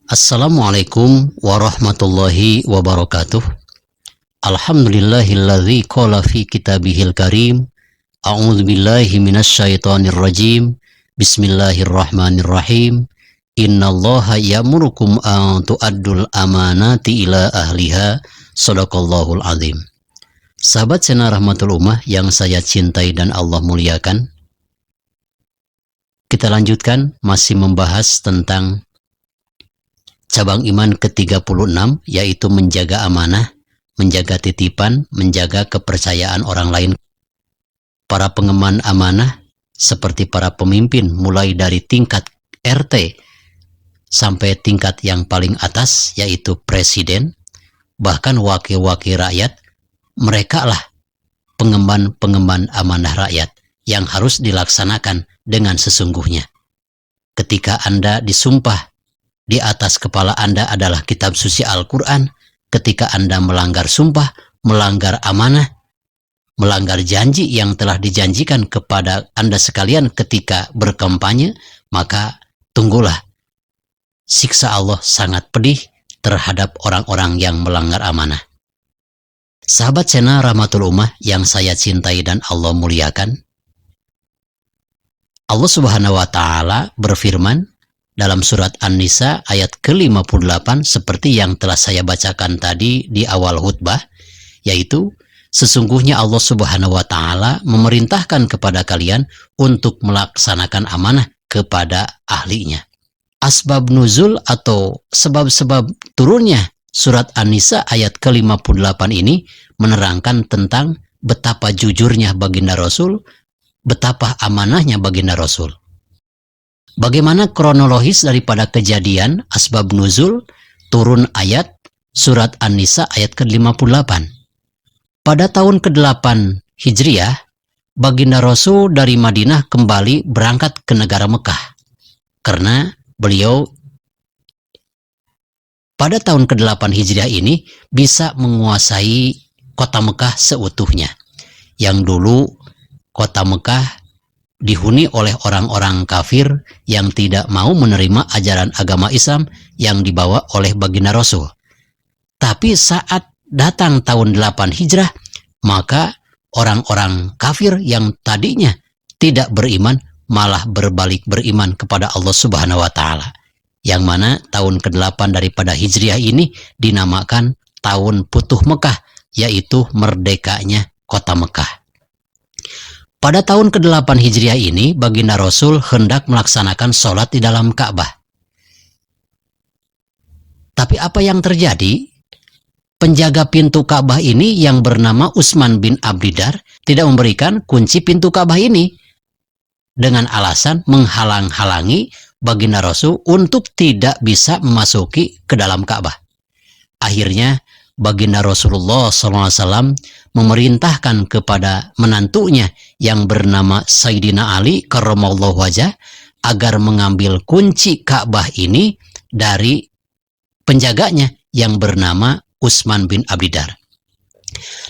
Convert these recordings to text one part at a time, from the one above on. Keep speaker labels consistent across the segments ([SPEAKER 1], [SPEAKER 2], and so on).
[SPEAKER 1] Assalamualaikum warahmatullahi wabarakatuh. Alhamdulillahilladzi qala fi kitabihil karim. A'udzubillahi minasyaitonir rajim. Bismillahirrahmanirrahim. Innallaha ya'murukum an tu'addul amanati ila ahliha. Shadaqallahul azim. Sahabat channel Rahmatul Ummah yang saya cintai dan Allah muliakan, kita lanjutkan masih membahas tentang cabang iman ke-36, yaitu menjaga amanah, menjaga titipan, menjaga kepercayaan orang lain. Para pengemban amanah seperti para pemimpin mulai dari tingkat RT sampai tingkat yang paling atas, yaitu presiden, bahkan wakil-wakil rakyat, mereka lah pengemban amanah rakyat yang harus dilaksanakan dengan sesungguhnya. Ketika Anda disumpah di atas kepala Anda adalah kitab suci Al-Quran, ketika Anda melanggar sumpah, melanggar amanah, melanggar janji yang telah dijanjikan kepada Anda sekalian ketika berkampanye, maka tunggulah siksa Allah sangat pedih terhadap orang-orang yang melanggar amanah. Sahabat channel Rahmatul Ummah yang saya cintai dan Allah muliakan, Allah Subhanahu wa Ta'ala berfirman dalam surat An-Nisa ayat ke-58 seperti yang telah saya bacakan tadi di awal khutbah, yaitu sesungguhnya Allah Subhanahu wa Ta'ala memerintahkan kepada kalian untuk melaksanakan amanah kepada ahlinya. Asbab nuzul atau sebab-sebab turunnya surat An-Nisa ayat ke-58 ini menerangkan tentang betapa jujurnya baginda Rasul, betapa amanahnya baginda Rasul. Bagaimana kronologis daripada kejadian asbab nuzul turun ayat surat An-Nisa ayat ke-58. Pada tahun ke-8 Hijriah, baginda Rasul dari Madinah kembali berangkat ke negara Mekah. Karena beliau pada tahun ke-8 Hijriah ini bisa menguasai kota Mekah seutuhnya. Yang dulu kota Mekah dihuni oleh orang-orang kafir yang tidak mau menerima ajaran agama Islam yang dibawa oleh baginda Rasul. Tapi saat datang tahun 8 Hijrah, maka orang-orang kafir yang tadinya tidak beriman malah berbalik beriman kepada Allah Subhanahu wa Ta'ala. Yang mana tahun ke-8 daripada Hijriah ini dinamakan tahun Futuh Mekah, yaitu merdekanya kota Mekah. Pada tahun ke-8 Hijriah ini, baginda Rasul hendak melaksanakan sholat di dalam Ka'bah. Tapi apa yang terjadi? Penjaga pintu Ka'bah ini yang bernama Utsman bin Abdidar tidak memberikan kunci pintu Ka'bah ini dengan alasan menghalang-halangi baginda Rasul untuk tidak bisa memasuki ke dalam Ka'bah. Akhirnya baginda Rasulullah SAW memerintahkan kepada menantunya yang bernama Sayyidina Ali karramallahu wajhah agar mengambil kunci Ka'bah ini dari penjaganya yang bernama Utsman bin Abdidar.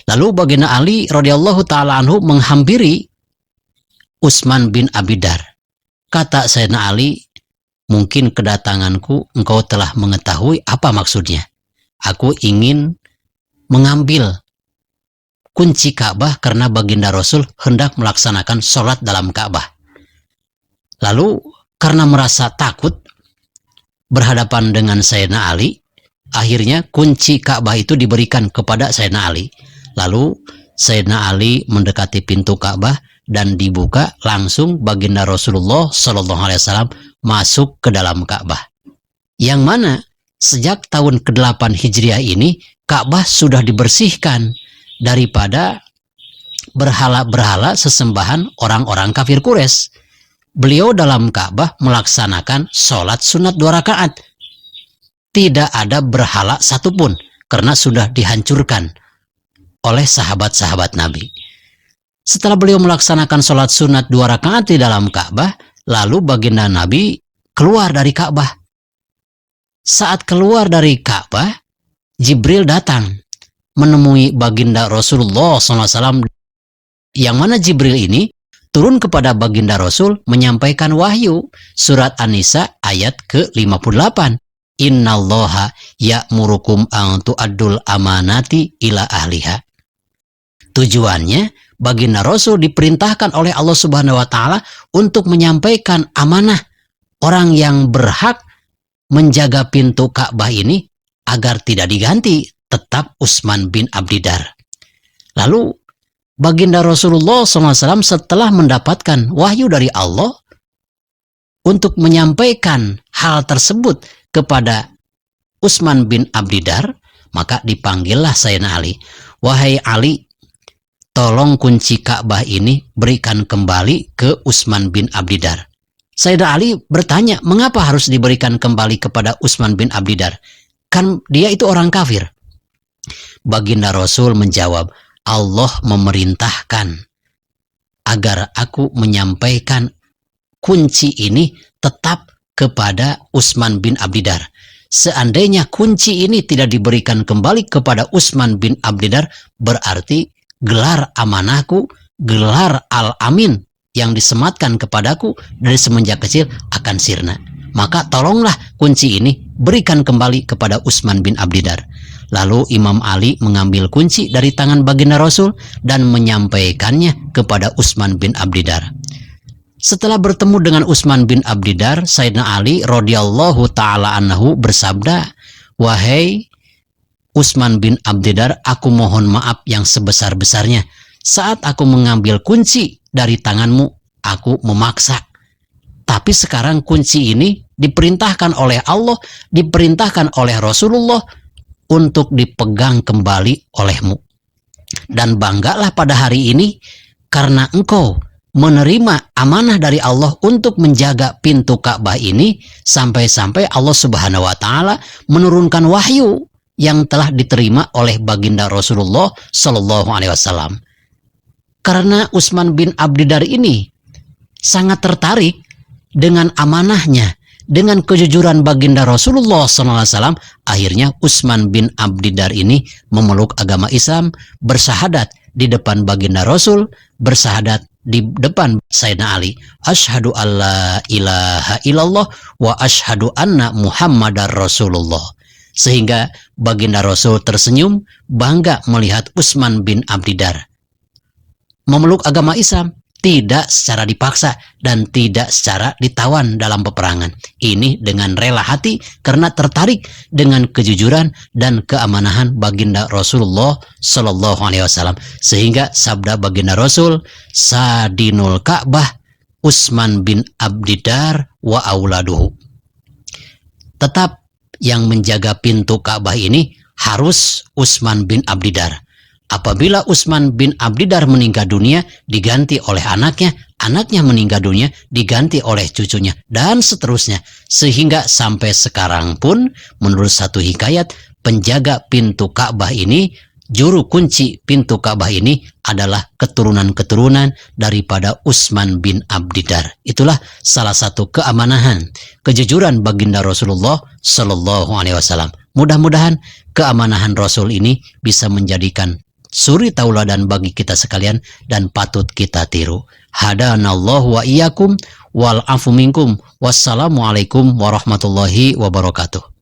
[SPEAKER 1] Lalu baginda Ali radhiyallahu taala anhu menghampiri Utsman bin Abdidar. Kata Sayyidina Ali, mungkin kedatanganku engkau telah mengetahui apa maksudnya. Aku ingin mengambil kunci Ka'bah karena baginda Rasul hendak melaksanakan sholat dalam Ka'bah. Lalu karena merasa takut berhadapan dengan Sayyidina Ali, akhirnya kunci Ka'bah itu diberikan kepada Sayyidina Ali. Lalu Sayyidina Ali mendekati pintu Ka'bah dan dibuka, langsung baginda Rasulullah SAW masuk ke dalam Ka'bah. Yang mana sejak tahun ke-8 Hijriah ini Ka'bah sudah dibersihkan daripada berhala-berhala sesembahan orang-orang kafir Quraisy. Beliau dalam Ka'bah melaksanakan sholat sunat 2 rakaat. Tidak ada berhala satupun karena sudah dihancurkan oleh sahabat-sahabat Nabi. Setelah beliau melaksanakan sholat sunat 2 rakaat di dalam Ka'bah, lalu baginda Nabi keluar dari Ka'bah. Saat keluar dari Ka'bah, Jibril datang menemui baginda Rasulullah SAW, yang mana Jibril ini turun kepada baginda Rasul menyampaikan wahyu surat An-Nisa ayat ke-58. innallaha ya'murukum an tu'addul amanati ila ahliha. Tujuannya, baginda Rasul diperintahkan oleh Allah Subhanahu wa taala untuk menyampaikan amanah orang yang berhak menjaga pintu Ka'bah ini agar tidak diganti, tetap Utsman bin Abdidar. Lalu baginda Rasulullah SAW setelah mendapatkan wahyu dari Allah untuk menyampaikan hal tersebut kepada Utsman bin Abdidar, maka dipanggillah Sayyidina Ali. Wahai Ali, tolong kunci Ka'bah ini berikan kembali ke Utsman bin Abdidar. Sayyidina Ali bertanya, mengapa harus diberikan kembali kepada Utsman bin Abdidar? Kan dia itu orang kafir. Baginda Rasul menjawab, Allah memerintahkan agar aku menyampaikan kunci ini tetap kepada Utsman bin Abdidar. Seandainya kunci ini tidak diberikan kembali kepada Utsman bin Abdidar, berarti gelar amanahku, gelar Al-Amin yang disematkan kepadaku dari semenjak kecil akan sirna. Maka tolonglah kunci ini berikan kembali kepada Utsman bin Abdidar. Lalu Imam Ali mengambil kunci dari tangan baginda Rasul dan menyampaikannya kepada Utsman bin Abdidar. Setelah bertemu dengan Utsman bin Abdidar, Sayyidina Ali radhiyallahu ta'ala anhu bersabda, wahai Utsman bin Abdidar, aku mohon maaf yang sebesar-besarnya. Saat aku mengambil kunci dari tanganmu, aku memaksa. Tapi sekarang kunci ini diperintahkan oleh Allah, diperintahkan oleh Rasulullah untuk dipegang kembali olehmu. Dan banggalah pada hari ini karena engkau menerima amanah dari Allah untuk menjaga pintu Ka'bah ini, sampai-sampai Allah Subhanahu wa taala menurunkan wahyu yang telah diterima oleh baginda Rasulullah Shallallahu alaihi wasallam. Karena Utsman bin Abdidar ini sangat tertarik dengan amanahnya, dengan kejujuran baginda Rasulullah SAW, akhirnya Utsman bin Abdidar ini memeluk agama Islam, bersahadat di depan baginda Rasul, bersahadat di depan Sayyidina Ali. Asyhadu alla ilaha illallah wa asyhadu anna Muhammadar Rasulullah. Sehingga baginda Rasul tersenyum bangga melihat Utsman bin Abdidar memeluk agama Islam, tidak secara dipaksa dan tidak secara ditawan dalam peperangan. Ini dengan rela hati karena tertarik dengan kejujuran dan keamanahan baginda Rasulullah Shallallahu alaihi wasallam. Sehingga sabda baginda Rasul, Sadinul Ka'bah Utsman bin Abdidar wa auladuhu. Tetap yang menjaga pintu Ka'bah ini harus Utsman bin Abdidar. Apabila Utsman bin Abdidar meninggal dunia, diganti oleh anaknya, anaknya meninggal dunia, diganti oleh cucunya, dan seterusnya. Sehingga sampai sekarang pun, menurut satu hikayat, penjaga pintu Ka'bah ini, juru kunci pintu Ka'bah ini adalah keturunan-keturunan daripada Utsman bin Abdidar. Itulah salah satu keamanahan, kejujuran baginda Rasulullah Shallallahu alaihi wasallam. Mudah-mudahan keamanahan Rasul ini bisa menjadikan suri tauladan bagi kita sekalian dan patut kita tiru. Hadanallahu wa iyyakum wal afu minkum. Wassalamualaikum warahmatullahi wabarakatuh.